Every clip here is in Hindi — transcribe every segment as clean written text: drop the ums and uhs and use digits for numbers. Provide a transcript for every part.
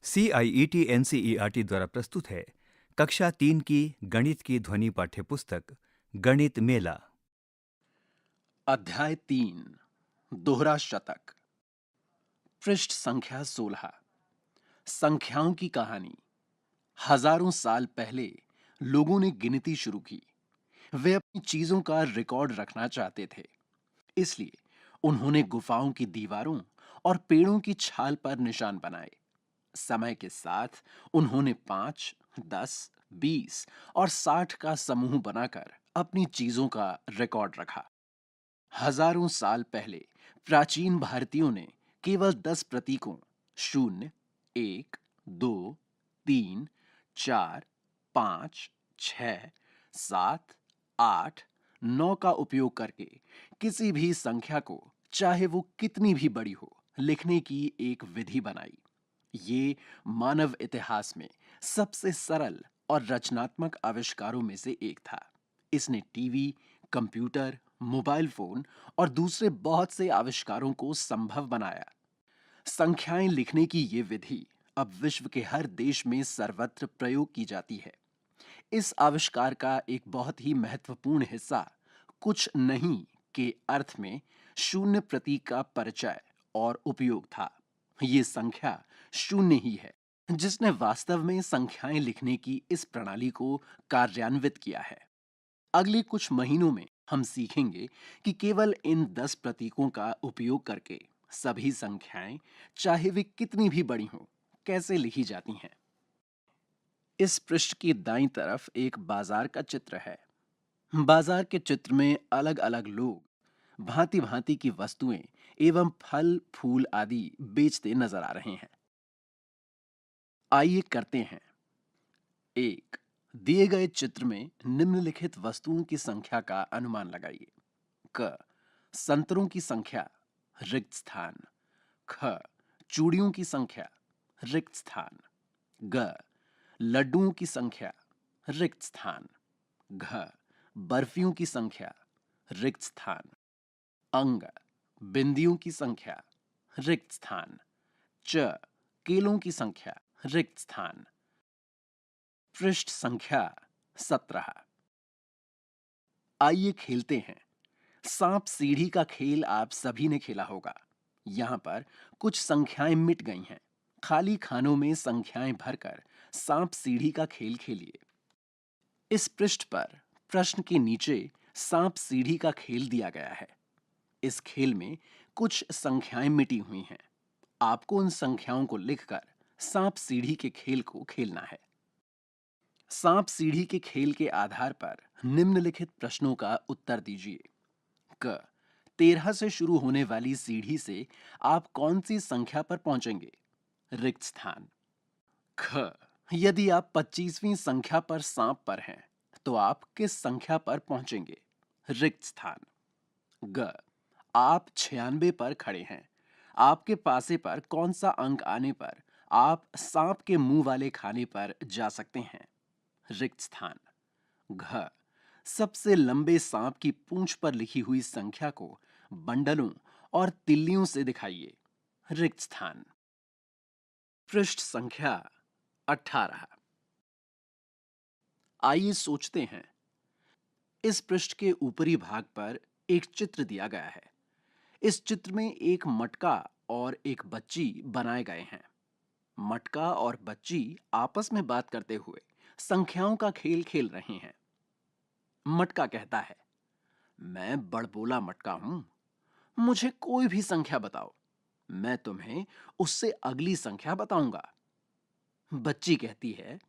CIET NCERT द्वारा प्रस्तुत है कक्षा 3 की गणित की ध्वनि पाठ्यपुस्तक गणित मेला। अध्याय 3 दोहरा शतक पृष्ठ संख्या 16 संख्याओं की कहानी। हजारों साल पहले लोगों ने गिनती शुरू की। वे अपनी चीजों का रिकॉर्ड रखना चाहते थे, इसलिए उन्होंने गुफाओं की दीवारों और पेड़ों की छाल पर निशान बनाए। समय के साथ उन्होंने 5, 10, 20 और 60 का समूह बनाकर अपनी चीजों का रिकॉर्ड रखा। हजारों साल पहले प्राचीन भारतीयों ने केवल 10 प्रतीकों 0, 1, 2, 3, 4, 5, 6, 7, 8, 9 का उपयोग करके किसी भी संख्या को, चाहे वो कितनी भी बड़ी हो, लिखने की एक विधि बनाई। ये मानव इतिहास में सबसे सरल और रचनात्मक आविष्कारों में से एक था। इसने टीवी, कंप्यूटर, मोबाइल फोन और दूसरे बहुत से आविष्कारों को संभव बनाया। संख्याएं लिखने की ये विधि अब विश्व के हर देश में सर्वत्र प्रयोग की जाती है। इस आविष्कार का एक बहुत ही महत्वपूर्ण हिस्सा कुछ नहीं के अर्थ में शून्य प्रतीक का परिचय और उपयोग था। ये संख्या शून्य ही है जिसने वास्तव में संख्याएं लिखने की इस प्रणाली को कार्यान्वित किया है। अगले कुछ महीनों में हम सीखेंगे कि केवल इन 10 प्रतीकों का उपयोग करके सभी संख्याएं, चाहे वे कितनी भी बड़ी हों, कैसे लिखी जाती हैं। इस पृष्ठ की दाईं तरफ एक बाजार का चित्र है। बाजार के चित्र में अलग अलग लोग भांति भांति की वस्तुएं एवं फल फूल आदि बेचते नजर आ रहे हैं। आइए करते हैं। एक, दिए गए चित्र में निम्नलिखित वस्तुओं की संख्या का अनुमान लगाइए। क, संतरों की संख्या, रिक्त स्थान। ख, चूड़ियों की संख्या, रिक्त स्थान। ग, लड्डुओं की संख्या, रिक्त स्थान। घ, बर्फियों की संख्या, रिक्त स्थान। अंग, बिंदियों की संख्या, रिक्त स्थान। च, केलों की संख्या, रिक्त स्थान। पृष्ठ संख्या 17। आइए खेलते हैं। सांप सीढ़ी का खेल आप सभी ने खेला होगा। यहां पर कुछ संख्याएं मिट गई हैं। खाली खानों में संख्याएं भरकर सांप सीढ़ी का खेल खेलिए। इस पृष्ठ पर प्रश्न के नीचे सांप सीढ़ी का खेल दिया गया है। इस खेल में कुछ संख्याएं मिटी हुई हैं। आपको उन संख्याओं को लिखकर सांप सीढ़ी के खेल को खेलना है। सांप सीढ़ी के खेल के आधार पर निम्नलिखित प्रश्नों का उत्तर दीजिए। क, 13 से शुरू होने वाली सीढ़ी से आप कौन सी संख्या पर पहुंचेंगे? रिक्त स्थान। ख, यदि आप 25वीं संख्या पर सांप पर हैं, तो आप किस संख्या पर पहुंचेंगे? रिक्त स्थान। ग, आप 96 पर खड़े हैं। आपके पासे पर कौन सा अंक आने पर आप सांप के मुंह वाले खाने पर जा सकते हैं? रिक्त स्थान। घ, सबसे लंबे सांप की पूंछ पर लिखी हुई संख्या को बंडलों और तिल्लियों से दिखाइए। रिक्त स्थान। पृष्ठ संख्या 18। आइए सोचते हैं। इस पृष्ठ के ऊपरी भाग पर एक चित्र दिया गया है। इस चित्र में एक मटका और एक बच्ची बनाए गए हैं। मटका और बच्ची आपस में बात करते हुए संख्याओं का खेल खेल रहे हैं। मटका कहता है, मैं बड़बोला मटका हूं, मुझे कोई भी संख्या बताओ, मैं तुम्हें उससे अगली संख्या बताऊंगा। बच्ची कहती है,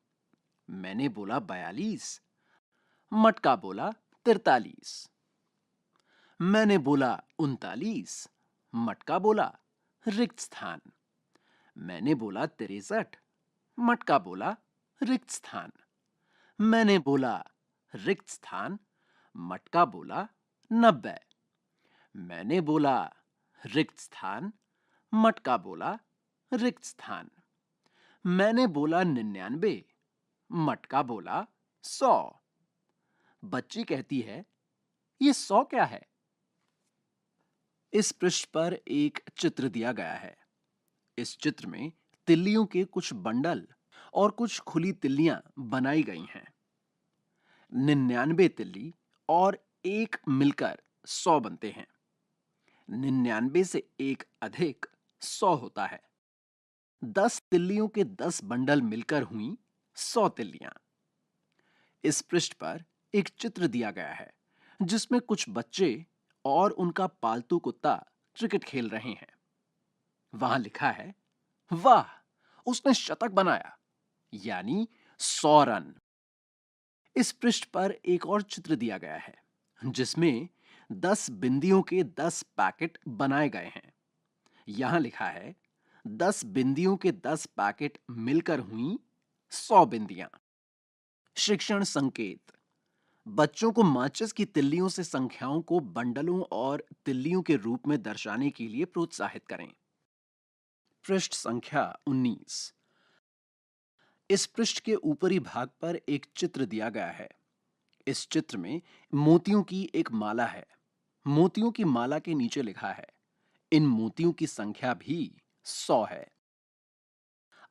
मैंने बोला 42। मटका बोला 43। मैंने बोला 39। मटका बोला रिक्त स्थान। मैंने बोला 63। मटका बोला रिक्त स्थान। मैंने बोला रिक्त स्थान। मटका बोला 90। मैंने बोला रिक्त स्थान। मटका बोला रिक्त स्थान। मैंने बोला 99। मटका बोला 100। बच्ची कहती है, ये 100 क्या है? इस पृष्ठ पर एक चित्र दिया गया है। इस चित्र में तिल्लियों के कुछ बंडल और कुछ खुली तिल्लियां बनाई गई हैं। 99 तिल्ली और एक मिलकर 100 बनते हैं। 99 से एक अधिक 100 होता है। 10 तिल्लियों के 10 बंडल मिलकर हुई 100 तिल्लियां। इस पृष्ठ पर एक चित्र दिया गया है जिसमें कुछ बच्चे और उनका पालतू कुत्ता क्रिकेट खेल रहे हैं। वहां लिखा है, वाह, उसने शतक बनाया, यानी 100 रन। इस पृष्ठ पर एक और चित्र दिया गया है जिसमें 10 बिंदियों के 10 पैकेट बनाए गए हैं। यहां लिखा है, 10 बिंदियों के 10 पैकेट मिलकर हुई 100 बिंदियां। शिक्षण संकेत: बच्चों को माचिस की तिल्लियों से संख्याओं को बंडलों और तिल्लियों के रूप में दर्शाने के लिए प्रोत्साहित करें। पृष्ठ संख्या 19। इस पृष्ठ के ऊपरी भाग पर एक चित्र दिया गया है। इस चित्र में मोतियों की एक माला है। मोतियों की माला के नीचे लिखा है, इन मोतियों की संख्या भी 100 है।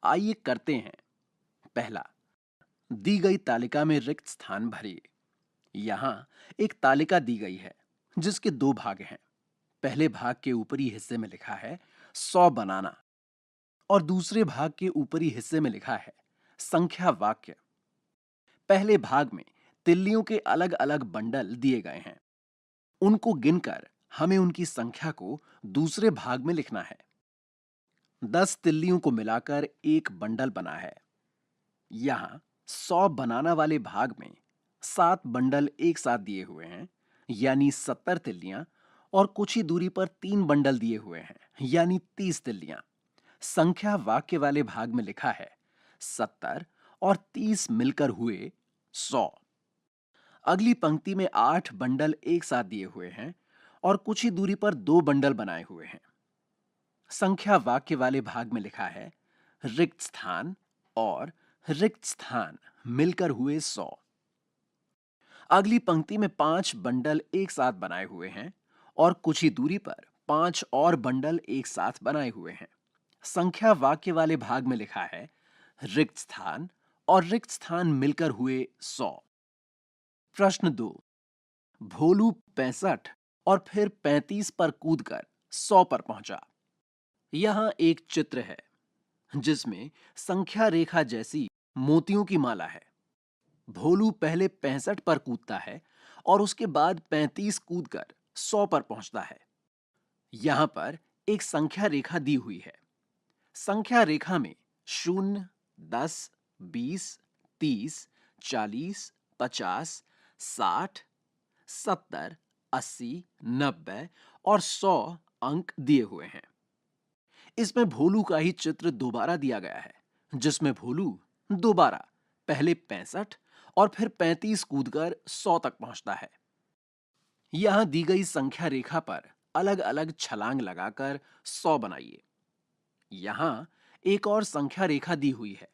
आइए करते हैं। पहला, दी गई तालिका में रिक्त स्थान भरिए। यहां एक तालिका दी गई है जिसके दो भाग हैं। पहले भाग के ऊपरी हिस्से में लिखा है 100 बनाना और दूसरे भाग के ऊपरी हिस्से में लिखा है संख्या वाक्य। पहले भाग में तिल्लियों के अलग अलग बंडल दिए गए हैं। उनको गिनकर हमें उनकी संख्या को दूसरे भाग में लिखना है। 10 तिल्लियों को मिलाकर एक बंडल बना है। यहां 100 बनाना वाले भाग में 7 बंडल एक साथ दिए हुए हैं, यानी 70 तिल्लियां, और कुछ ही दूरी पर 3 बंडल दिए हुए हैं, यानी 30 तिल्लियां। संख्या वाक्य वाले भाग में लिखा है 70 और 30 मिलकर हुए 100। अगली पंक्ति में 8 बंडल एक साथ दिए हुए हैं और कुछ ही दूरी पर 2 बंडल बनाए हुए हैं। संख्या वाक्य वाले भाग में लिखा है रिक्त स्थान और रिक्त स्थान मिलकर हुए 100। अगली पंक्ति में 5 बंडल एक साथ बनाए हुए हैं और कुछ ही दूरी पर 5 और बंडल एक साथ बनाए हुए हैं। संख्या वाक्य वाले भाग में लिखा है रिक्त स्थान और रिक्त स्थान मिलकर हुए 100। प्रश्न 2, भोलू 65 और फिर 35 पर कूदकर 100 पर पहुंचा। यहां एक चित्र है जिसमें संख्या रेखा जैसी मोतियों की माला है। भोलू पहले 65 पर कूदता है और उसके बाद 35 कूदकर 100 पर पहुंचता है। यहां पर एक संख्या रेखा दी हुई है। संख्या रेखा में 0, 10, 20, 30, 40, 50, 60, 70, 80, 90 और 100 अंक दिए हुए हैं। इसमें भोलू का ही चित्र दोबारा दिया गया है जिसमें भोलू दोबारा पहले 65 और फिर 35 कूदकर 100 तक पहुंचता है। यहां दी गई संख्या रेखा पर अलग अलग छलांग लगाकर 100 बनाइए। यहां एक और संख्या रेखा दी हुई है।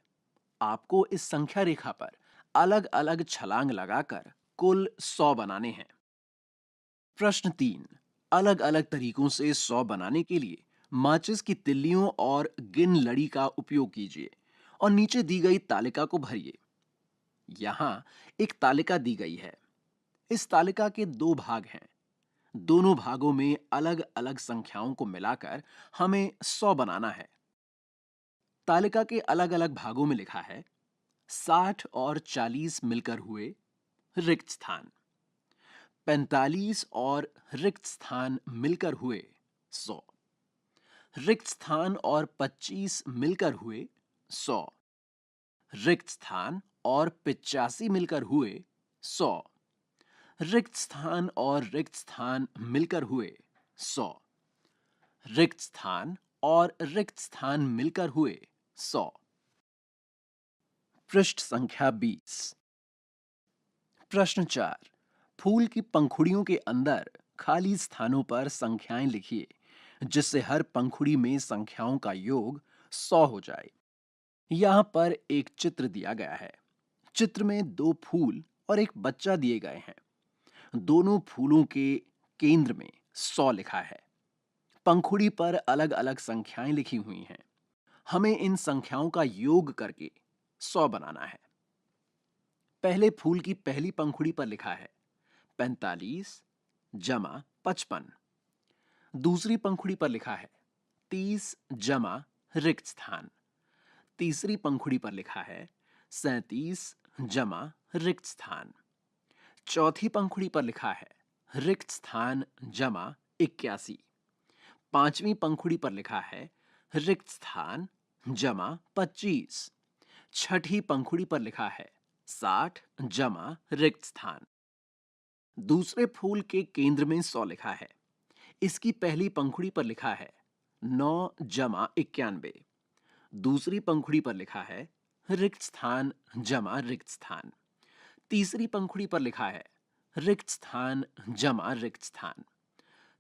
आपको इस संख्या रेखा पर अलग अलग छलांग लगाकर कुल 100 बनाने हैं। प्रश्न 3, अलग अलग तरीकों से 100 बनाने के लिए माचिस की तिल्लियों और गिन लड़ी का उपयोग कीजिए और नीचे दी गई तालिका को भरिए। यहां एक तालिका दी गई है। इस तालिका के 2 भाग हैं। दोनों भागों में अलग अलग संख्याओं को मिलाकर हमें 100 बनाना है। तालिका के अलग अलग भागों में लिखा है 60 और 40 मिलकर हुए रिक्त स्थान, 45 और रिक्त स्थान मिलकर हुए 100, रिक्त स्थान और 25 मिलकर हुए 100, रिक्त स्थान और 85 मिलकर हुए 100, रिक्त स्थान और रिक्त स्थान मिलकर हुए 100, रिक्त स्थान और रिक्त स्थान मिलकर हुए 100। पृष्ठ संख्या 20। प्रश्न 4, फूल की पंखुड़ियों के अंदर खाली स्थानों पर संख्याएं लिखिए जिससे हर पंखुड़ी में संख्याओं का योग 100 हो जाए। यहां पर एक चित्र दिया गया है। चित्र में 2 फूल और एक बच्चा दिए गए हैं। दोनों फूलों के केंद्र में 100 लिखा है। पंखुड़ी पर अलग अलग संख्याएं लिखी हुई हैं। हमें इन संख्याओं का योग करके 100 बनाना है। पहले फूल की पहली पंखुड़ी पर लिखा है 45 जमा 55। दूसरी पंखुड़ी पर लिखा है 30 जमा रिक्त स्थान। तीसरी पंखुड़ी पर लिखा है 37 जमा रिक्त स्थान। चौथी पंखुड़ी पर लिखा है रिक्त स्थान जमा 81। पांचवी पंखुड़ी पर लिखा है रिक्त स्थान जमा 25। छठी पंखुड़ी पर लिखा है 60 जमा रिक्त स्थान। दूसरे फूल के केंद्र में 100 लिखा है। इसकी पहली पंखुड़ी पर लिखा है 9 जमा 91। दूसरी पंखुड़ी पर लिखा है रिक्त स्थान जमा रिक्त स्थान। तीसरी पंखुड़ी पर लिखा है रिक्त स्थान जमा रिक्त स्थान।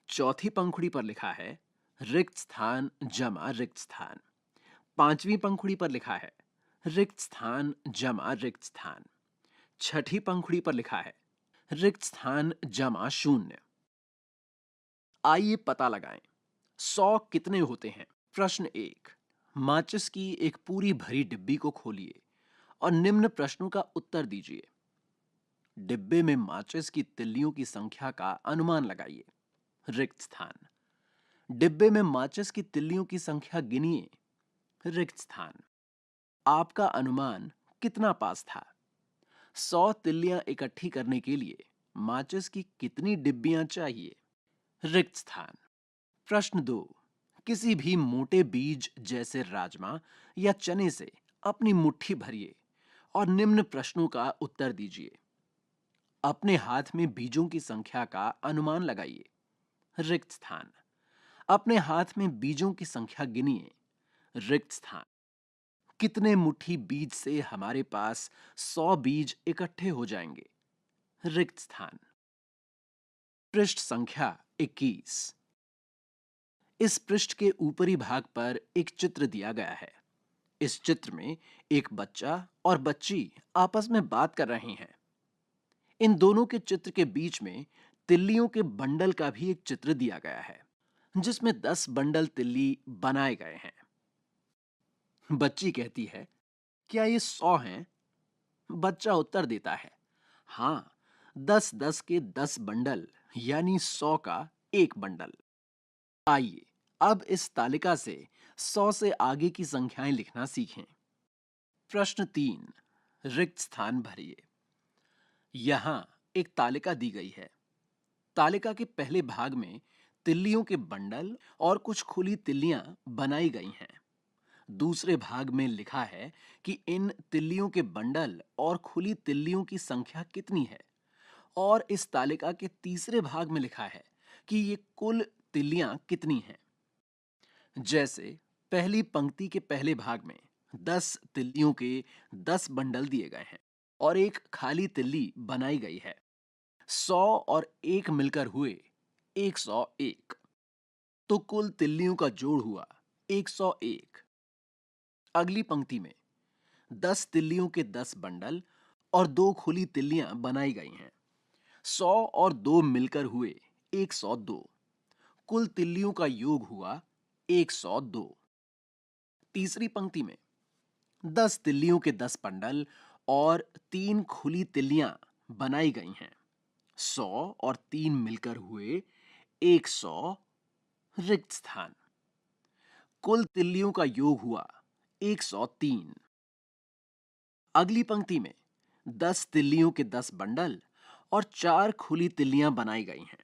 चौथी पंखुड़ी पर लिखा है रिक्त स्थान जमा रिक्त स्थान। पांचवी पंखुड़ी पर लिखा है रिक्त स्थान जमा रिक्त स्थान। छठी पंखुड़ी पर लिखा है रिक्त स्थान जमा 0। आइए पता लगाएं 100 कितने होते हैं। प्रश्न 1, माचिस की एक पूरी भरी डिब्बी को खोलिए और निम्न प्रश्नों का उत्तर दीजिए। डिब्बे में माचिस की तिल्लियों की संख्या का अनुमान लगाइए। रिक्त स्थान। डिब्बे में माचिस की तिल्लियों की संख्या गिनिए। रिक्त स्थान। आपका अनुमान कितना पास था? 100 तिल्लियां इकट्ठी करने के लिए माचिस की कितनी डिब्बियां चाहिए? रिक्त स्थान। प्रश्न 2, किसी भी मोटे बीज जैसे राजमा या चने से अपनी मुट्ठी भरिए और निम्न प्रश्नों का उत्तर दीजिए। अपने हाथ में बीजों की संख्या का अनुमान लगाइए। रिक्त स्थान। अपने हाथ में बीजों की संख्या गिनिए। रिक्त स्थान। कितने मुट्ठी बीज से हमारे पास 100 बीज इकट्ठे हो जाएंगे? रिक्त स्थान। पृष्ठ संख्या 21। इस पृष्ठ के ऊपरी भाग पर एक चित्र दिया गया है। इस चित्र में एक बच्चा और बच्ची आपस में बात कर रहे हैं। इन दोनों के चित्र के बीच में तिल्लियों के बंडल का भी एक चित्र दिया गया है, जिसमें 10 बंडल तिल्ली बनाए गए हैं। बच्ची कहती है, क्या ये 100 हैं? बच्चा उत्तर देता है, हाँ, 10-10 के 10 बंडल यानी 100 का एक बंडल। आइए अब इस तालिका से 100 से आगे की संख्याएं लिखना सीखें। प्रश्न 3, रिक्त स्थान भरिए। यहां एक तालिका दी गई है। तालिका के पहले भाग में तिल्लियों के बंडल और कुछ खुली तिल्लियां बनाई गई हैं। दूसरे भाग में लिखा है कि इन तिल्लियों के बंडल और खुली तिल्लियों की संख्या कितनी है, और इस तालिका के तीसरे भाग में लिखा है कि ये कुल तिल्लियां कितनी हैं। जैसे पहली पंक्ति के पहले भाग में 10 तिल्लियों के 10 बंडल दिए गए हैं और एक खाली तिल्ली बनाई गई है। 100 और 1 मिलकर हुए 101। तो कुल तिल्लियों का जोड़ हुआ 101। अगली पंक्ति में 10 तिल्लियों के 10 बंडल और 2 खुली तिल्लियां बनाई गई हैं। 100 और 2 मिलकर हुए 102। कुल तिल्लियों का योग हुआ 102। तीसरी पंक्ति में 10 तिल्लियों के 10 बंडल और 3 खुली तिल्लियां बनाई गई हैं। 100 और 3 मिलकर हुए 100 रिक्त स्थान। कुल तिल्लियों का योग हुआ 103। अगली पंक्ति में 10 तिल्लियों के 10 बंडल और 4 खुली तिल्लियां बनाई गई हैं।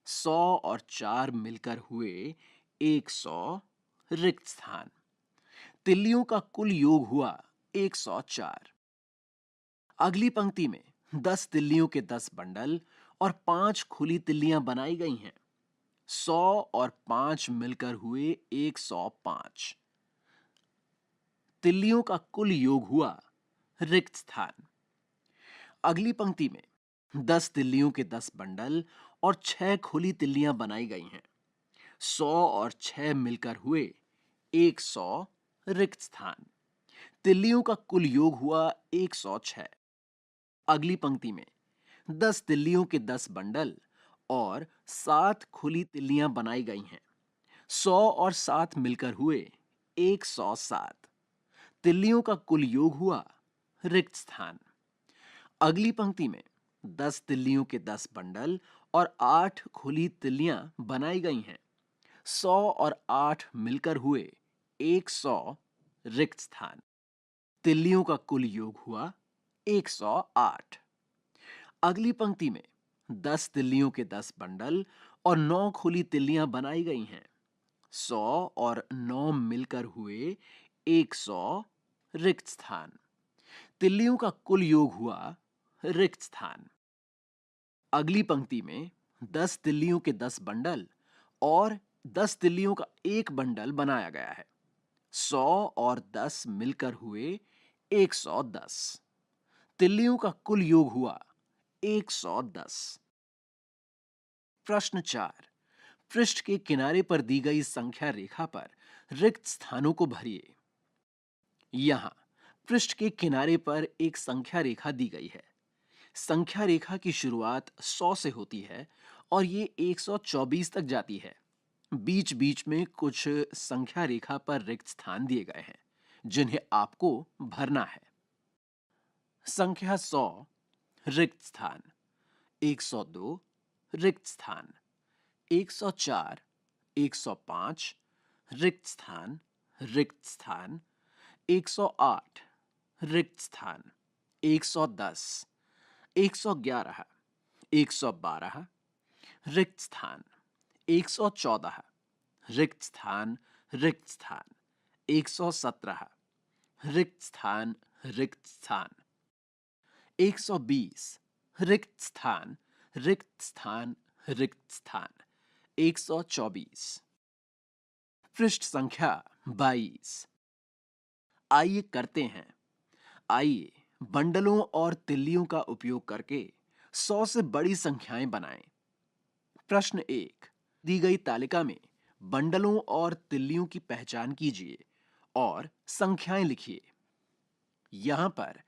100 और 4 मिलकर हुए 100 रिक्त स्थान। तिल्लियों का कुल योग हुआ 104। अगली पंक्ति में 10 तिल्लियों के 10 बंडल और 5 खुली तिल्लियां बनाई गई हैं। 100 और 5 मिलकर हुए 105। तिल्लियों का कुल योग हुआ रिक्त स्थान। अगली पंक्ति में 10 तिल्लियों के 10 बंडल और 6 खुली तिल्लियां बनाई गई हैं। 100 और 6 मिलकर हुए 100 रिक्त स्थान। तिल्लियों का कुल योग हुआ 106। अगली पंक्ति में 10 तिल्लियों के 10 बंडल और 7 खुली तिल्लियां बनाई गई हैं। 100 और 7 मिलकर हुए 107। तिल्लियों का कुल योग हुआ रिक्त स्थान। अगली पंक्ति में 10 तिल्लियों के 10 बंडल और 8 खुली तिल्लियां बनाई गई हैं। 100 और 8 मिलकर हुए 100 रिक्त स्थान। तिल्लियों का कुल योग हुआ 108। अगली पंक्ति में 10 तिल्लियों के 10 बंडल और 9 खुली तिल्लियां बनाई गई हैं। 100 और 9 मिलकर हुए 100 रिक्त स्थान। तिल्लियों का कुल योग हुआ रिक्त स्थान। अगली पंक्ति में 10 तिल्लियों के 10 बंडल और 10 तिल्लियों का एक बंडल बनाया गया है। 100 और 10 मिलकर हुए 110। तिल्लियों का कुल योग हुआ 110। प्रश्न 4। पृष्ठ के किनारे पर दी गई संख्या रेखा पर रिक्त स्थानों को भरिए। यहां पृष्ठ के किनारे पर एक संख्या रेखा दी गई है। संख्या रेखा की शुरुआत 100 से होती है और ये 124 तक जाती है। बीच बीच में कुछ संख्या रेखा पर रिक्त स्थान दिए गए हैं जिन्हें आपको भरना है। संख्या 100 रिक्त स्थान, 102 रिक्त स्थान, 104, 105 रिक्त स्थान, 108 रिक्त स्थान, 110, 111, 112 रिक्त स्थान, 114 रिक्त स्थान, 117 रिक्त स्थान, 120 रिक्त स्थान, 124। पृष्ठ संख्या 22। आइए करते हैं। आइए बंडलों और तिल्लियों का उपयोग करके 100 से बड़ी संख्याएं बनाएं। प्रश्न 1। दी गई तालिका में बंडलों और तिल्लियों की पहचान कीजिए और संख्याएं लिखिए। यहां पर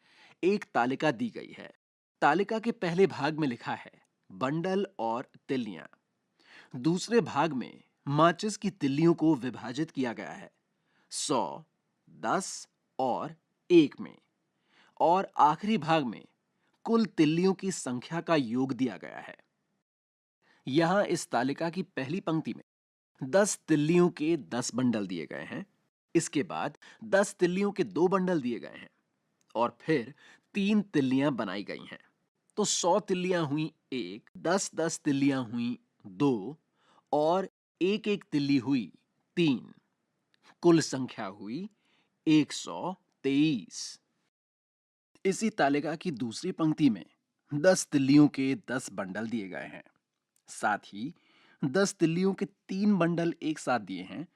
एक तालिका दी गई है। तालिका के पहले भाग में लिखा है बंडल और तिल्लियां। दूसरे भाग में माचिस की तिल्लियों को विभाजित किया गया है 100, 10 और 1 में। और आखिरी भाग में कुल तिल्लियों की संख्या का योग दिया गया है। यहां इस तालिका की पहली पंक्ति में 10 तिल्लियों के 10 बंडल दिए गए हैं। इसके बाद 10 तिल्लियों के 2 बंडल दिए गए हैं और फिर 3 तिल्लियां बनाई गई हैं। तो 100 तिल्लियां हुई 1, 10 तिल्लियां हुई 2 और 1 तिल्ली हुई 3। कुल संख्या हुई 123। इसी तालिका की दूसरी पंक्ति में 10 तिल्लियों के 10 बंडल दिए गए हैं। साथ ही 10 तिल्लियों के 3 बंडल एक साथ दिए हैं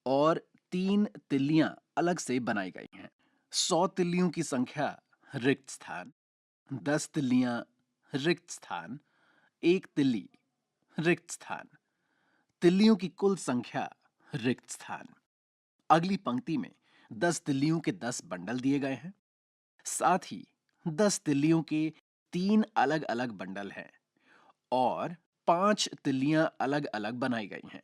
और 3 तिल्लियां अलग से बनाई गई हैं। 100 तिल्लियों की संख्या रिक्त स्थान, 10 तिल्लियां रिक्त स्थान, 1 तिल्ली रिक्त स्थान। तिल्लियों की कुल संख्या रिक्त स्थान। अगली पंक्ति में 10 तिल्लियों के 10 बंडल दिए गए हैं। साथ ही 10 तिल्लियों के 3 अलग अलग बंडल हैं और 5 तिल्लियां अलग अलग बनाई गई हैं।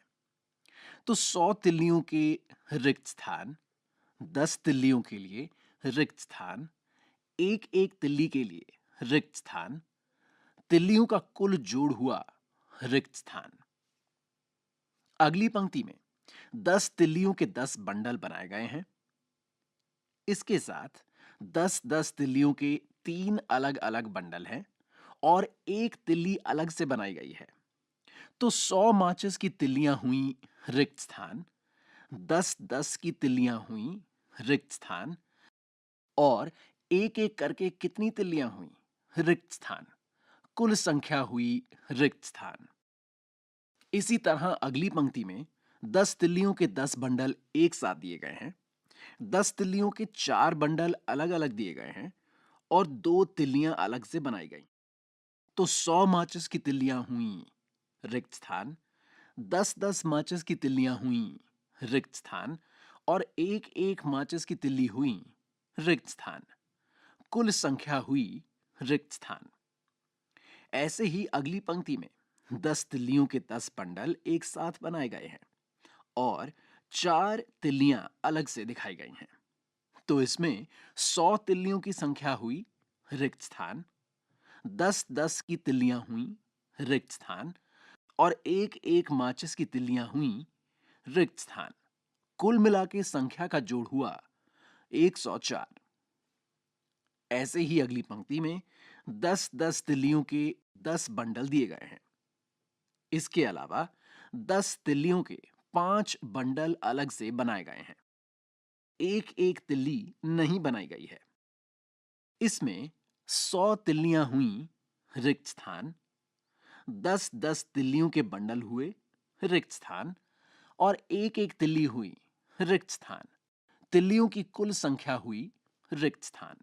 तो 100 तिल्लियों के रिक्त स्थान, 10 तिल्लियों के लिए रिक्त स्थान, एक तिल्ली के लिए रिक्त स्थान, तिल्लियों का कुल जोड़ हुआ रिक्त स्थान। अगली पंक्ति में 10 तिल्लियों के 10 बंडल बनाए गए हैं। इसके साथ 10 तिल्लियों के 3 अलग अलग बंडल हैं और 1 तिल्ली अलग से बनाई गई है। तो 100 माचिस की तिल्लियां हुई रिक्त स्थान, 10 की तिल्लियां हुई रिक्त स्थान और एक करके कितनी तिल्लियां हुई रिक्त स्थान। कुल संख्या हुई रिक्त स्थान। इसी तरह अगली पंक्ति में 10 तिल्लियों के 10 बंडल एक साथ दिए गए हैं। 10 तिल्लियों के 4 बंडल अलग अलग दिए गए हैं और 2 तिल्लियां अलग से बनाई गई। तो 100 माचिस की तिल्लियां हुई रिक्त स्थान, 10 माचिस की तिल्लियां हुई रिक्त स्थान और एक माचिस की तिल्ली हुई रिक्त स्थान। कुल संख्या हुई रिक्त स्थान। ऐसे ही अगली पंक्ति में 10 तिल्लियों के 10 बंडल एक साथ बनाए गए हैं और 4 तिल्लियां अलग से दिखाई गई हैं। तो इसमें 100 तिल्लियों की संख्या हुई रिक्त स्थान, 10-10 की तिल्लियां हुई रिक्त स्थान और एक एक माचिस की तिल्लियां हुई रिक्त स्थान। कुल मिला के संख्या का जोड़ हुआ 104। ऐसे ही अगली पंक्ति में 10-10 तिल्लियों के 10 बंडल दिए गए हैं। इसके अलावा 10 तिल्लियों के 5 बंडल अलग से बनाए गए हैं। एक एक तिल्ली नहीं बनाई गई है। इसमें 100 तिल्लियां हुई रिक्त स्थान, 10-10 तिल्लियों के बंडल हुए रिक्त स्थान और एक एक तिल्ली हुई रिक्त स्थान। तिल्लियों की कुल संख्या हुई रिक्त स्थान।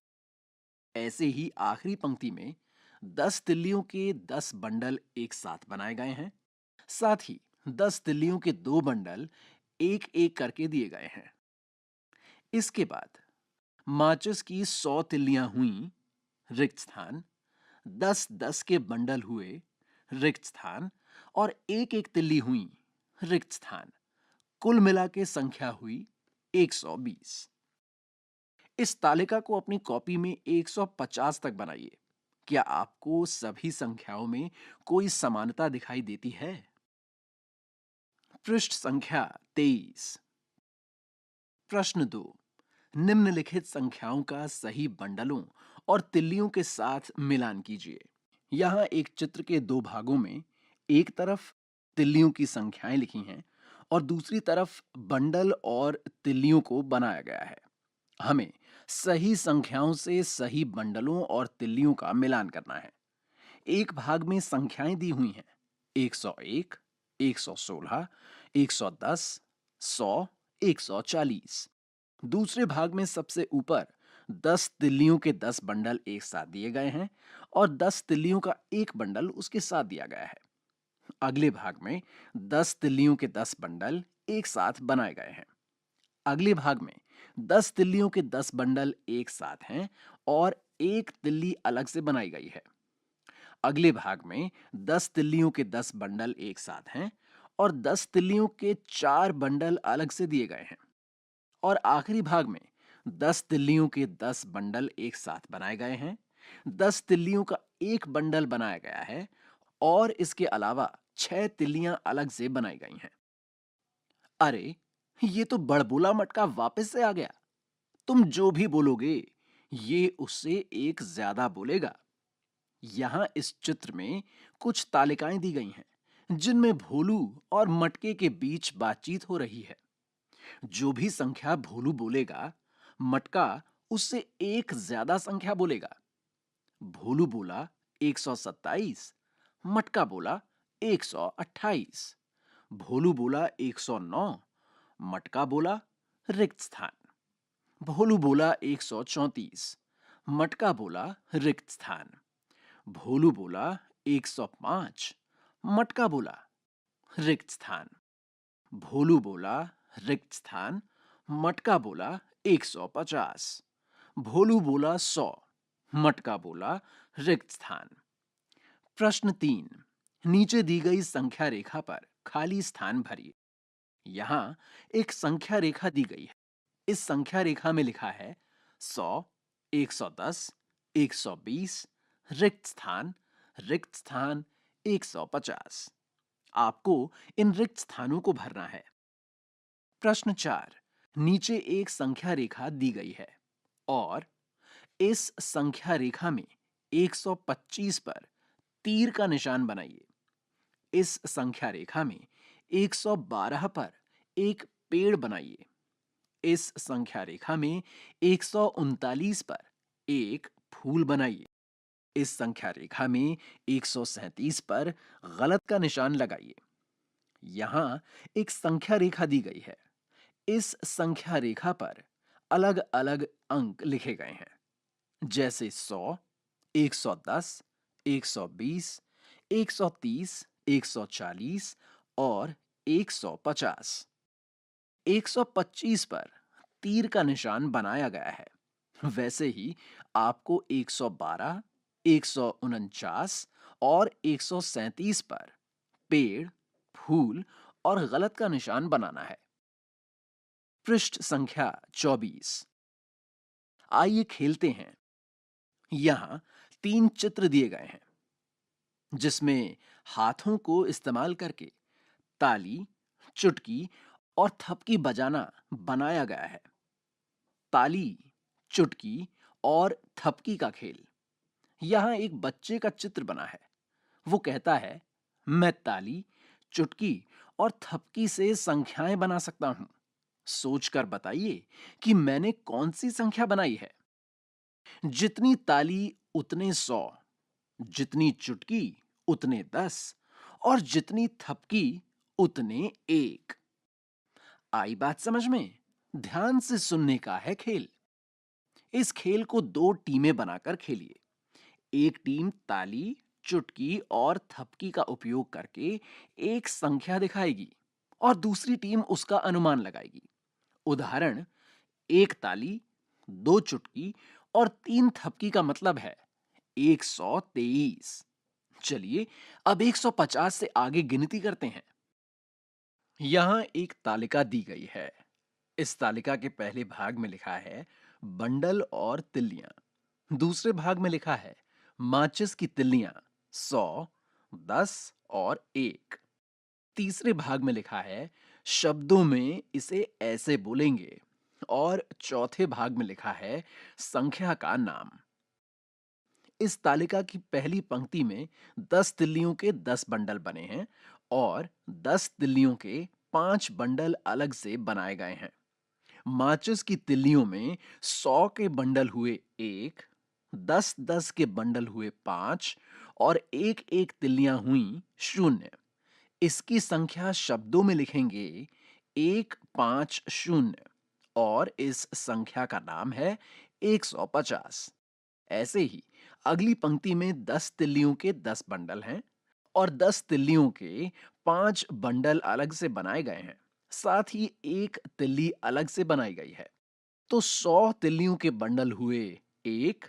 ऐसे ही आखिरी पंक्ति में 10 तिल्लियों के 10 बंडल एक साथ बनाए गए हैं। साथ ही 10 तिल्लियों के 2 बंडल एक एक करके दिए गए हैं। इसके बाद माचिस की 100 तिल्लियां हुई रिक्त स्थान, 10-10 के बंडल हुए रिक्त स्थान और एक एक तिल्ली हुई रिक्त स्थान। कुल मिला के संख्या हुई 120। इस तालिका को अपनी कॉपी में 150 तक बनाइए। क्या आपको सभी संख्याओं में कोई समानता दिखाई देती है? पृष्ठ संख्या 23। प्रश्न 2। निम्नलिखित संख्याओं का सही बंडलों और तिल्लियों के साथ मिलान कीजिए। यहां एक चित्र के दो भागों में एक तरफ तिल्लियों की संख्याएं लिखी हैं और दूसरी तरफ बंडल और तिल्लियों को बनाया गया है। हमें सही संख्याओं से सही बंडलों और तिल्लियों का मिलान करना है। एक भाग में संख्याएं दी हुई हैं 101, 116, 110, 100, 140। दूसरे भाग में सबसे ऊपर 10 तिल्लियों के 10 बंडल एक साथ दिए गए हैं और 10 तिल्लियों का एक बंडल उसके साथ दिया गया है। अगले भाग में 10 तिल्लियों के 10 बंडल एक साथ बनाए गए हैं। अगले भाग में 10 तिल्लियों के 10 बंडल एक साथ हैं और एक तिल्ली अलग से बनाई गई है। अगले भाग में 10 तिल्लियों के 10 बंडल एक साथ हैं और 10 तिल्लियों के 4 बंडल अलग से दिए गए हैं। और आखिरी भाग में 10 तिल्लियों के 10 बंडल एक साथ बनाए गए हैं। 10 तिल्लियों का एक बंडल बनाया गया है और इसके अलावा 6 तिल्लियां अलग से बनाई गई हैं। अरे, ये तो बड़बोला मटका वापस से आ गया। तुम जो भी बोलोगे, ये उससे एक ज्यादा बोलेगा। यहां इस चित्र में कुछ तालिकाएं दी गई हैं जिनमें भोलू और मटके के बीच बातचीत हो रही है। जो भी संख्या भोलू बोलेगा, मटका उससे एक ज्यादा संख्या बोलेगा। भोलू बोला 127, मटका बोला 128। भोलू बोला 109, मटका बोला रिक्त स्थान। भोलू बोला 134, मटका बोला रिक्त स्थान। भोलू बोला 105, मटका बोला रिक्त स्थान। भोलू बोला रिक्त स्थान, मटका बोला 150। भोलू बोला 100, मटका बोला रिक्त स्थान। प्रश्न 3। नीचे दी गई संख्या रेखा पर खाली स्थान भरिए। यहां एक संख्या रेखा दी गई है। इस संख्या रेखा में लिखा है 100, 110, 120, रिक्त स्थान 150। आपको इन रिक्त स्थानों को भरना है। प्रश्न 4। नीचे एक संख्या रेखा दी गई है और इस संख्या रेखा में 125 पर तीर का निशान बनाइए। इस संख्या रेखा में 112 पर एक पेड़ बनाइए। इस संख्या रेखा में 139 पर एक फूल बनाइए। इस संख्या रेखा में 137 पर गलत का निशान लगाइए। यहां एक संख्या रेखा दी गई है। इस संख्या रेखा पर अलग अलग अंक लिखे गए हैं, जैसे 100, 110, 120, 130, 140 और 150। 125 पर तीर का निशान बनाया गया है। वैसे ही आपको 112, 149 और 137 पर पेड़, फूल और गलत का निशान बनाना है। पृष्ठ संख्या 24। आइए खेलते हैं। यहां 3 चित्र दिए गए हैं जिसमें हाथों को इस्तेमाल करके ताली, चुटकी और थपकी बजाना बनाया गया है। ताली, चुटकी और थपकी का खेल। यहां एक बच्चे का चित्र बना है। वो कहता है, मैं ताली, चुटकी और थपकी से संख्याएं बना सकता हूं। सोचकर बताइए कि मैंने कौन सी संख्या बनाई है। जितनी ताली उतने 100, जितनी चुटकी उतने 10 और जितनी थपकी उतने 1। आई बात समझ में? ध्यान से सुनने का है खेल। इस खेल को 2 टीमें बनाकर खेलिए। एक टीम ताली, चुटकी और थपकी का उपयोग करके एक संख्या दिखाएगी और दूसरी टीम उसका अनुमान लगाएगी। उदाहरण, एक ताली, 2 चुटकी और 3 थपकी का मतलब है 123। चलिए अब 150 से आगे गिनती करते हैं। यहां एक तालिका दी गई है। इस तालिका के पहले भाग में लिखा है बंडल और तिल्लियां। दूसरे भाग में लिखा है माचिस की तिल्लियां 100, 10 और 1। तीसरे भाग में लिखा है शब्दों में इसे ऐसे बोलेंगे। और चौथे भाग में लिखा है संख्या का नाम। इस तालिका की पहली पंक्ति में 10 तिल्लियों के 10 बंडल बने हैं और 10 तिल्लियों के 5 बंडल अलग से बनाए गए हैं। माचिस की तिल्लियों में 100 के बंडल हुए 1, 10-10 के बंडल हुए 5 और 1-1 तिल्लियां हुई 0। इसकी संख्या शब्दों में लिखेंगे 150 और इस संख्या का नाम है 150। ऐसे ही अगली पंक्ति में 10 तिल्लियों के 10 बंडल हैं और 10 तिल्लियों के 5 बंडल अलग से बनाए गए हैं। साथ ही एक तिल्ली अलग से बनाई गई है। तो 100 तिल्लियों के बंडल हुए 1,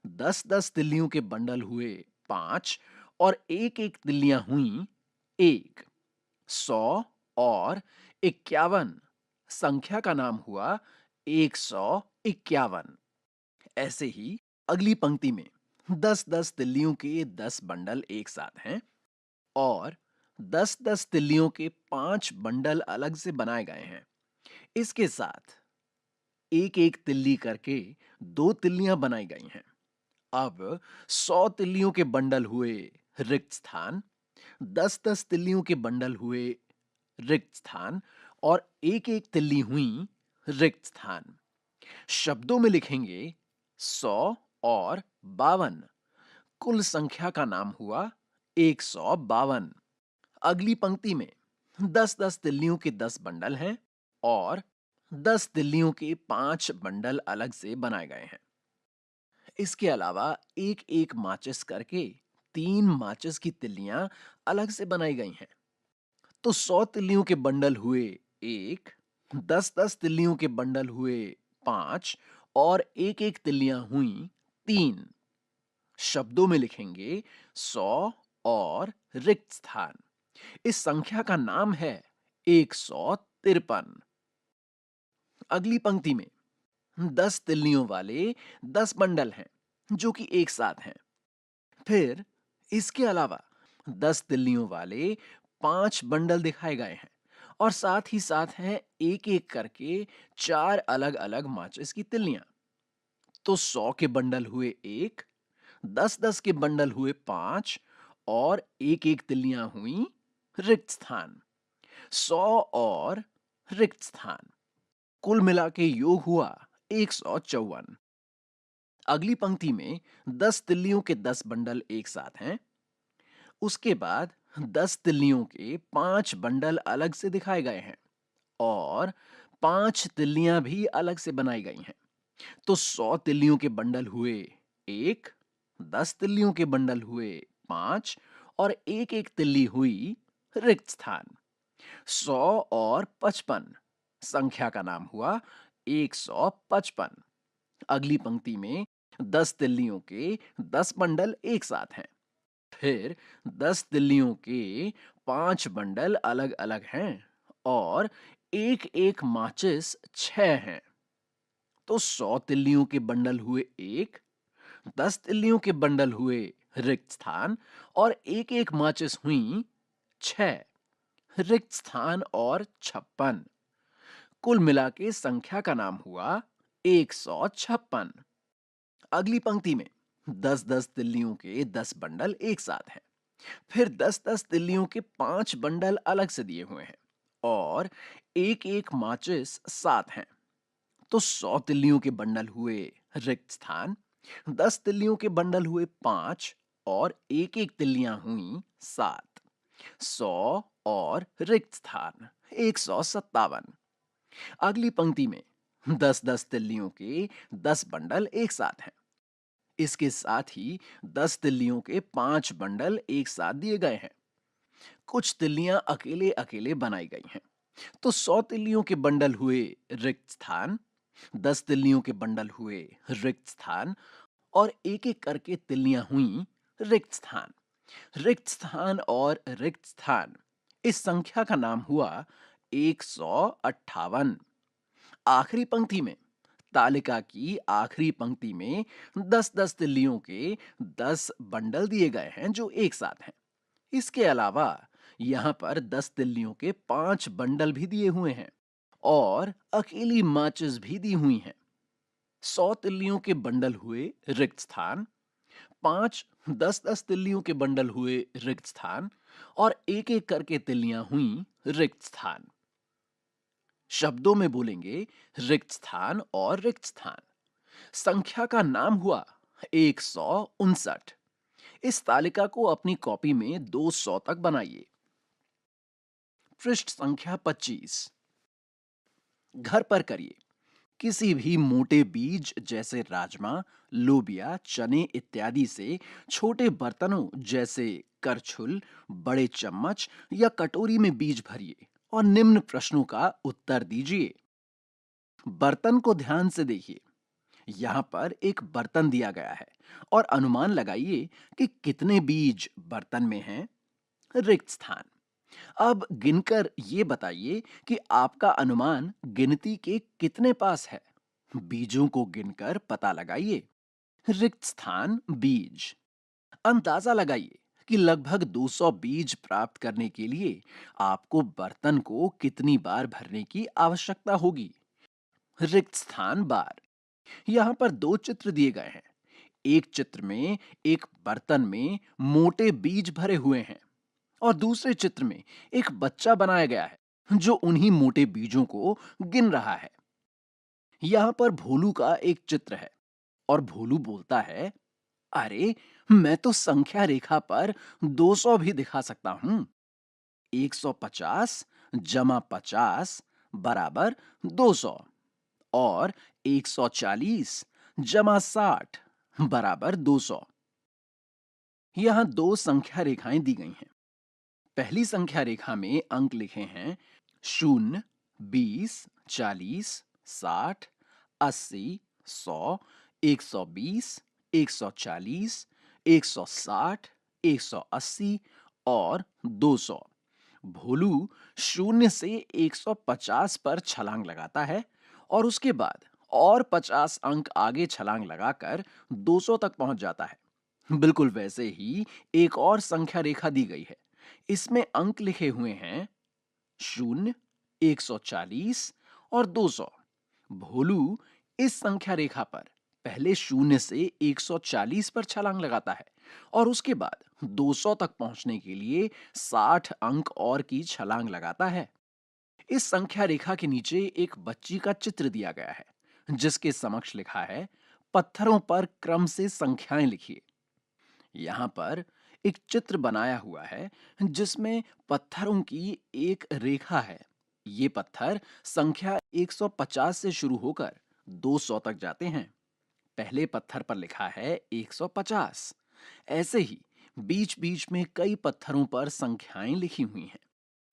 10-10 तिल्लियों के बंडल हुए 5 और 1-1 तिल्लियां हुई 1। 100 और 51 संख्या का नाम हुआ 151। ऐसे ही अगली पंक्ति में 10-10 तिल्लियों के 10 बंडल एक साथ हैं और 10-10 तिल्लियों के 5 बंडल अलग से बनाए गए हैं। इसके साथ एक एक तिल्ली करके 2 तिल्लियां बनाई गई हैं। अब 100 तिल्लियों के बंडल हुए रिक्त स्थान, 10-10 तिल्लियों के बंडल हुए रिक्त स्थान और एक एक तिल्ली हुई रिक्त स्थान। शब्दों में लिखेंगे 100 और 52। कुल संख्या का नाम हुआ 152। अगली पंक्ति में 10-10 तिल्लियों के 10 बंडल हैं और 10 तिल्लियों के 5 बंडल अलग से बनाए गए हैं। इसके अलावा एक एक माचिस करके 3 माचिस की तिल्लियां अलग से बनाई गई हैं। तो 100 तिल्लियों के बंडल हुए 1, 10-10 तिल्लियों के बंडल हुए 5 और एक एक तिल्लियां हुई 3। शब्दों में लिखेंगे 100 और रिक्त स्थान। इस संख्या का नाम है 153। अगली पंक्ति में 10 तिल्लियों वाले 10 बंडल हैं जो कि एक साथ हैं। फिर इसके अलावा 10 तिल्लियों वाले 5 बंडल दिखाए गए हैं और साथ ही साथ हैं एक एक करके 4 अलग अलग माचिस की तिल्लियां। तो 100 के बंडल हुए 1, 10-10 के बंडल हुए 5 और एक एक तिल्लियां हुई रिक्त स्थान। 100 और रिक्त स्थान कुल मिला के योग हुआ 154। अगली पंक्ति में 10 तिल्लियों के 10 बंडल एक साथ हैं। उसके बाद 10 तिल्लियों के 5 बंडल अलग से दिखाए गए हैं और 5 तिल्लियां भी अलग से बनाई गई हैं। तो 100 तिल्लियों के बंडल हुए 1, 10 तिल्लियों के बंडल हुए 5 और एक एक तिल्ली हुई रिक्त स्थान। 100 और 55 संख्या का नाम हुआ 155। अगली पंक्ति में 10 तिल्लियों के 10 बंडल एक साथ हैं। फिर 10 तिल्लियों के 5 बंडल अलग अलग हैं और एक एक माचिस 6 हैं, तो 100 तिल्लियों के बंडल हुए एक, 10 तिल्लियों के बंडल हुए रिक्त स्थान और एक एक माचिस हुई 6 रिक्त स्थान और 56। कुल मिला के संख्या का नाम हुआ 156। अगली पंक्ति में 10-10 तिल्लियों के 10 बंडल एक साथ हैं। फिर 10-10 तिल्लियों के 5 बंडल अलग से दिए हुए हैं और एक एक माचिस 7 हैं। तो 100 तिल्लियों के बंडल हुए रिक्त स्थान, 10 तिल्लियों के बंडल हुए 5 और एक एक तिल्लियां हुई 7। 100 और रिक्त स्थान 157। अगली पंक्ति में 10-10 तिल्लियों के 10 बंडल एक साथ हैं। इसके साथ ही 10 तिल्लियों के 5 बंडल एक साथ दिए गए हैं। कुछ तिल्लियां अकेले अकेले बनाई गई हैं। तो 100 तिल्लियों के बंडल हुए रिक्त स्थान, 10 तिल्लियों के बंडल हुए रिक्त स्थान और एक एक करके तिल्लियां हुई रिक्त स्थान। रिक्त स्थान और रिक्त स्थान, इस संख्या का नाम हुआ 158। आखिरी पंक्ति में तालिका की आखिरी पंक्ति में 10-10 तिल्लियों के 10 बंडल दिए गए हैं जो एक साथ हैं। इसके अलावा यहां पर 10 तिल्लियों के 5 बंडल भी दिए हुए हैं और अकेली माचिस भी दी हुई हैं। 100 तिल्लियों के बंडल हुए रिक्त स्थान, 5 10-10 तिल्लियों के बंडल हुए रिक्त स्थान और एक एक करके तिल्लियां हुई रिक्त स्थान। शब्दों में बोलेंगे रिक्त स्थान और रिक्त स्थान। संख्या का नाम हुआ 159। इस तालिका को अपनी कॉपी में 200 तक बनाइए। पृष्ठ संख्या 25। घर पर करिए। किसी भी मोटे बीज जैसे राजमा, लोबिया, चने इत्यादि से छोटे बर्तनों जैसे करछुल, बड़े चम्मच या कटोरी में बीज भरिए और निम्न प्रश्नों का उत्तर दीजिए। बर्तन को ध्यान से देखिए। यहाँ पर एक बर्तन दिया गया है और अनुमान लगाइए कि कितने बीज बर्तन में हैं। रिक्त स्थान। अब गिनकर ये बताइए कि आपका अनुमान गिनती के कितने पास है। बीजों को गिनकर पता लगाइए। रिक्त स्थान बीज। अंदाजा लगाइए कि लगभग 200 बीज प्राप्त करने के लिए आपको बर्तन को कितनी बार भरने की आवश्यकता होगी। रिक्त स्थान बार। यहाँ पर दो चित्र दिए गए हैं। एक चित्र में एक बर्तन में मोटे बीज भरे हुए हैं और दूसरे चित्र में एक बच्चा बनाया गया है जो उन्हीं मोटे बीजों को गिन रहा है। यहाँ पर भोलू का एक चित्र है और भोलू बोलता है, अरे मैं तो संख्या रेखा पर 200 भी दिखा सकता हूं। 150 जमा 50 बराबर 200 और 140 जमा 60 बराबर 200। यहां दो संख्या रेखाएं दी गई हैं। पहली संख्या रेखा में अंक लिखे हैं 0, 20, 40, 60, 80, 100, 120, 140, 160, 180 और 200। भोलू 0 से 150 पर छलांग लगाता है और उसके बाद और 50 अंक आगे छलांग लगाकर 200 तक पहुंच जाता है। बिल्कुल वैसे ही एक और संख्या रेखा दी गई है। इसमें अंक लिखे हुए हैं 0, 140 और 200। भोलू इस संख्या रेखा पर पहले 0 से 140 पर छलांग लगाता है और उसके बाद 200 तक पहुंचने के लिए 60 अंक और की छलांग लगाता है। इस संख्या रेखा के नीचे एक बच्ची का चित्र दिया गया है जिसके समक्ष लिखा है, पत्थरों पर क्रम से संख्याएं लिखिए। यहाँ पर एक चित्र बनाया हुआ है जिसमें पत्थरों की एक रेखा है। ये पत्थर संख्या 150 से शुरू होकर 200 तक जाते हैं। पहले पत्थर पर लिखा है 150। ऐसे ही बीच बीच में कई पत्थरों पर संख्याएं लिखी हुई हैं,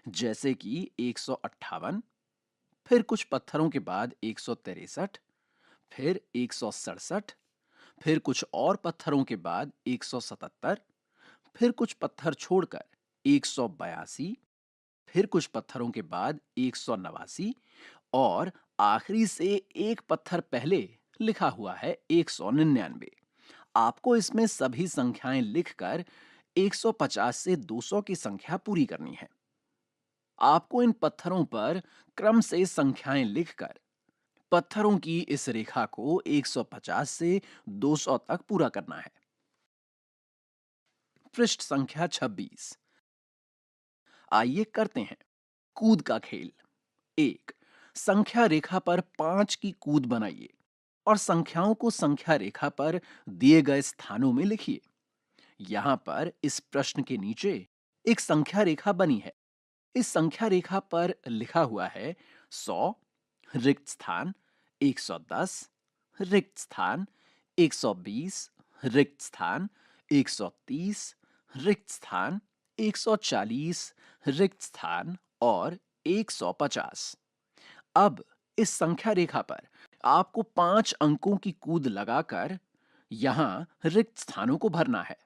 जैसे कि 158, फिर कुछ पत्थरों के बाद 163, फिर 167, फिर कुछ और पत्थरों के बाद 177, फिर कुछ पत्थर छोड़कर 182, फिर कुछ पत्थरों के बाद 189 और आखिरी से एक पत्थर पहले लिखा हुआ है 199। आपको इसमें सभी संख्याएं लिखकर 150 से 200 की संख्या पूरी करनी है। आपको इन पत्थरों पर क्रम से संख्याएं लिखकर पत्थरों की इस रेखा को 150 से 200 तक पूरा करना है। पृष्ठ संख्या 26। आइए करते हैं कूद का खेल। 1। संख्या रेखा पर 5 की कूद बनाइए और संख्याओं को संख्या रेखा पर दिए गए स्थानों में लिखिए। यहां पर इस प्रश्न के नीचे एक संख्या रेखा बनी है। इस संख्या रेखा पर लिखा हुआ है 100, रिक्त स्थान 110, रिक्त स्थान 120, रिक्त स्थान 130, रिक्त स्थान 140, रिक्त स्थान और 150। अब इस संख्या रेखा पर आपको 5 अंकों की कूद लगाकर यहां रिक्त स्थानों को भरना है।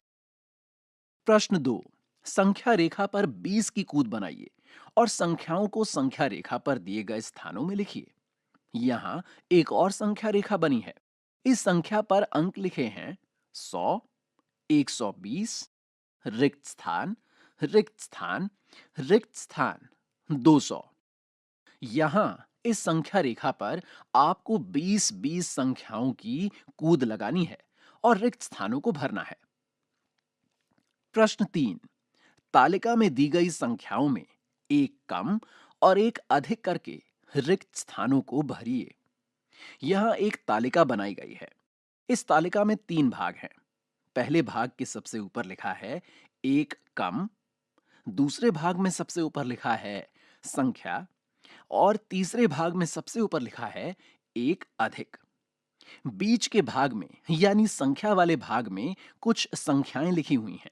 प्रश्न 2। संख्या रेखा पर 20 की कूद बनाइए और संख्याओं को संख्या रेखा पर दिए गए स्थानों में लिखिए। यहां एक और संख्या रेखा बनी है। इस संख्या पर अंक लिखे हैं 100, 120, रिक्त स्थान, रिक्त स्थान, रिक्त स्थान 200। यहां इस संख्या रेखा पर आपको 20-20 संख्याओं की कूद लगानी है और रिक्त स्थानों को भरना है। प्रश्न 3। तालिका में दी गई संख्याओं में एक कम और एक अधिक करके रिक्त स्थानों को भरिए। यहां एक तालिका बनाई गई है। इस तालिका में 3 भाग हैं। पहले भाग के सबसे ऊपर लिखा है एक कम, दूसरे भाग में सबसे ऊपर लिखा है संख्या और तीसरे भाग में सबसे ऊपर लिखा है एक अधिक। बीच के भाग में यानी संख्या वाले भाग में कुछ संख्याएं लिखी हुई हैं।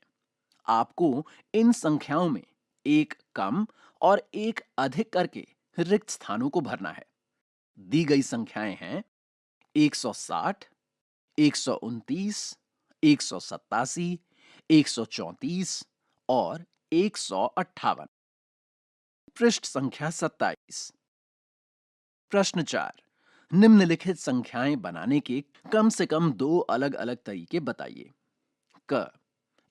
आपको इन संख्याओं में एक कम और एक अधिक करके रिक्त स्थानों को भरना है। दी गई संख्याएं हैं 160, 129, 187, 134 और 158। पृष्ठ संख्या 27। प्रश्न 4। निम्नलिखित संख्याएं बनाने के कम से कम 2 अलग-अलग तरीके बताइए। क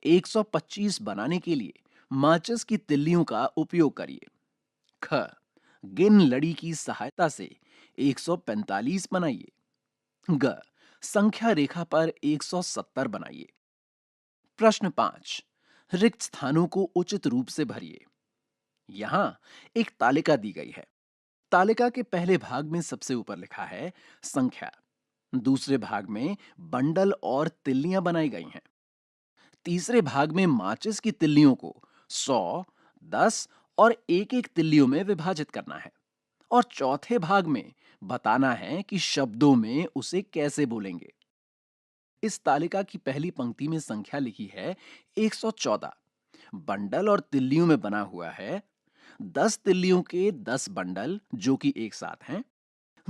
125 बनाने के लिए माचिस की तिल्लियों का उपयोग करिए। ख गिन लड़ी की सहायता से 145 बनाइए। ग संख्या रेखा पर 170 बनाइए। प्रश्न 5। रिक्त स्थानों को उचित रूप से भरिए। यहां एक तालिका दी गई है। तालिका के पहले भाग में सबसे ऊपर लिखा है संख्या। दूसरे भाग में बंडल और तिल्लियां बनाई गई हैं। तीसरे भाग में माचिस की तिल्लियों को 100, 10 और एक-एक तिल्लियों में विभाजित करना है और चौथे भाग में बताना है कि शब्दों में उसे कैसे बोलेंगे। इस तालिका की पहली पंक्ति में संख्या लिखी है 114। बंडल और तिल्लियों में बना हुआ है 10 तिल्लियों के 10 बंडल जो कि एक साथ हैं,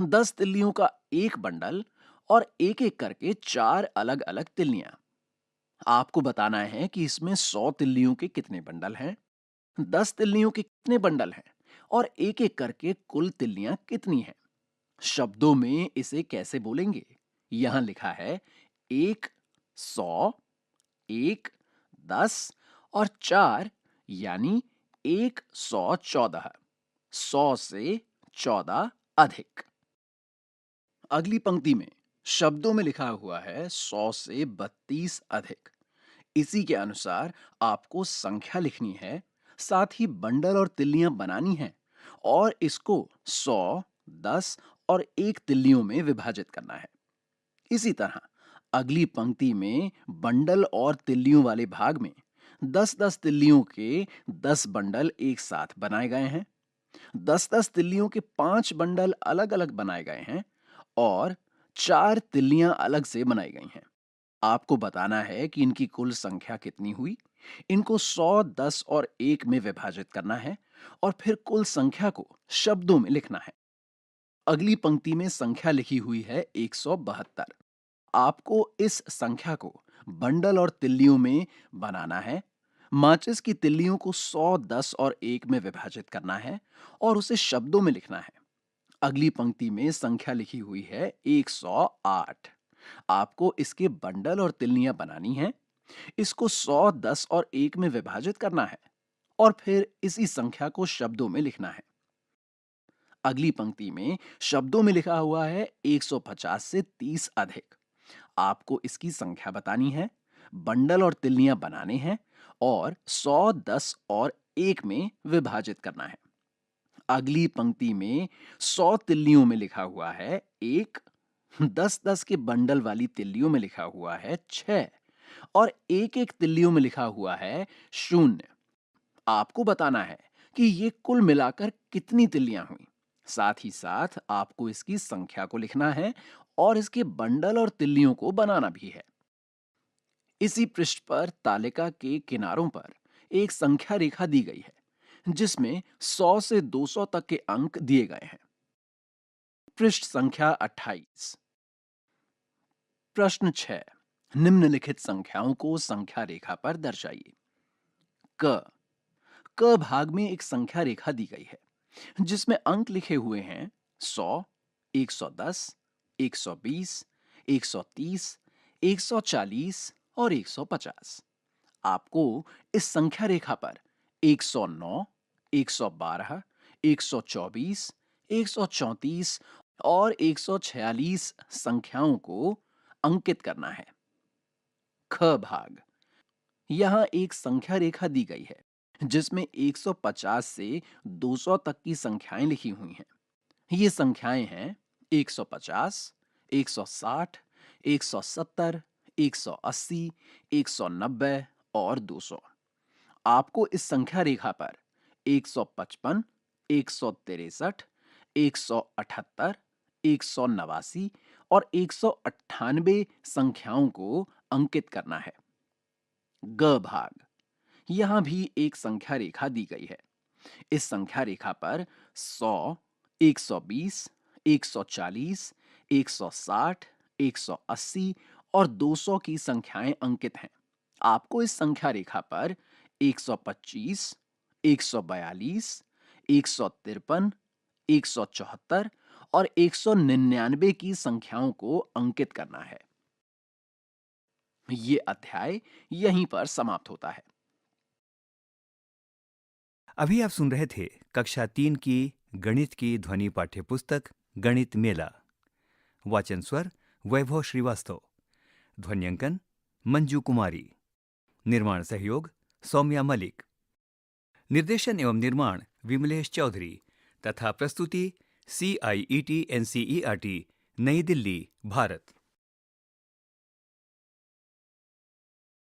10 तिल्लियों का एक बंडल और एक-एक करके 4 अलग-अलग तिल्लियां। आपको बताना है कि इसमें 100 तिल्लियों के कितने बंडल हैं, 10 तिल्लियों के कितने बंडल हैं और एक-एक करके कुल तिल्लियां कितनी हैं। शब्दों में इसे कैसे बोलेंगे? यहां लिखा है 1, 100, 1, 10 और 4 यानी 114। 100 से 14 अधिक। अगली पंक्ति में शब्दों में लिखा हुआ है 100 से 32 अधिक। इसी के अनुसार आपको संख्या लिखनी है, साथ ही बंडल और तिल्लियां बनानी हैं और इसको 100, 10 और एक तिल्लियों में विभाजित करना है। इसी तरह अगली पंक्ति में बंडल और तिल्लियों वाले भाग में 10-10 तिल्लियों के 10 बंडल एक साथ बनाए गए हैं। 10-10 तिल्लियों के 5 बंडल अलग-अलग बनाए गए हैं और 4 तिल्लियां अलग से बनाई गई हैं। आपको बताना है कि इनकी कुल संख्या कितनी हुई। इनको 100, 10 और 1 में विभाजित करना है और फिर कुल संख्या को शब्दों में लिखना है। अगली पंक्ति में संख्या लिखी हुई है 172। आपको इस संख्या को बंडल और तिल्लियों में बनाना है। माचिस की तिल्लियों को 100, 10 और 1 में विभाजित करना है और उसे शब्दों में लिखना है। अगली पंक्ति में संख्या लिखी हुई है 108। आपको इसके बंडल और तिल्लियां बनानी हैं। इसको 100, 10 और 1 में विभाजित करना है और फिर इसी संख्या को शब्दों में लिखना है। अगली पंक्ति में शब्दों में लिखा हुआ है 150 से 30 अधिक। आपको इसकी संख्या बतानी है, बंडल और तिल्लियां बनाने हैं और 100, 10 और 1 में विभाजित करना है। अगली पंक्ति में 100 तिल्लियों में लिखा हुआ है 1, 10-10 के बंडल वाली तिल्लियों में लिखा हुआ है 6 और 1-1 तिल्लियों में लिखा हुआ है 0। आपको बताना है कि ये कुल मिलाकर कितनी तिल्लियां हुई। साथ ही साथ आपको इसकी संख्या को लिखना है और इसके बंडल और तिल्लियों को बनाना भी है। इसी पृष्ठ पर तालिका के किनारों पर एक संख्या रेखा दी गई है जिसमें 100 से 200 तक के अंक दिए गए हैं। पृष्ठ संख्या 28। प्रश्न 6। निम्नलिखित संख्याओं को संख्या रेखा पर दर्शाइए। क क भाग में एक संख्या रेखा दी गई है जिसमें अंक लिखे हुए हैं 100, 110, 120, 130, 140 और 150। आपको इस संख्या रेखा पर 109, 112, 124, 134 और 146 संख्याओं को अंकित करना है। ख भाग। यहां एक संख्या रेखा दी गई है जिसमें 150 से 200 तक की संख्याएं लिखी हुई हैं। ये संख्याएं हैं 150, 160, 170, 180, 190 और 200। आपको इस संख्या रेखा पर 155, 163, 178, 189 और 198 संख्याओं को अंकित करना है। ग भाग। यहां भी एक संख्या रेखा दी गई है। इस संख्या रेखा पर 100, 120, 140, 160, 180 और 200 की संख्याएं अंकित हैं। आपको इस संख्या रेखा पर 125, 142, 153, 174 और 199 की संख्याओं को अंकित करना है। ये अध्याय यहीं पर समाप्त होता है। अभी आप सुन रहे थे कक्षा 3 की गणित की ध्वनि पाठ्य पुस्तक गणित मेला। वाचन स्वर वैभव श्रीवास्तव। ध्वन्यांकन मंजू कुमारी। निर्माण सहयोग सौम्या मलिक। निर्देशन एवं निर्माण विमलेश चौधरी तथा प्रस्तुति CIET NCERT नई दिल्ली भारत।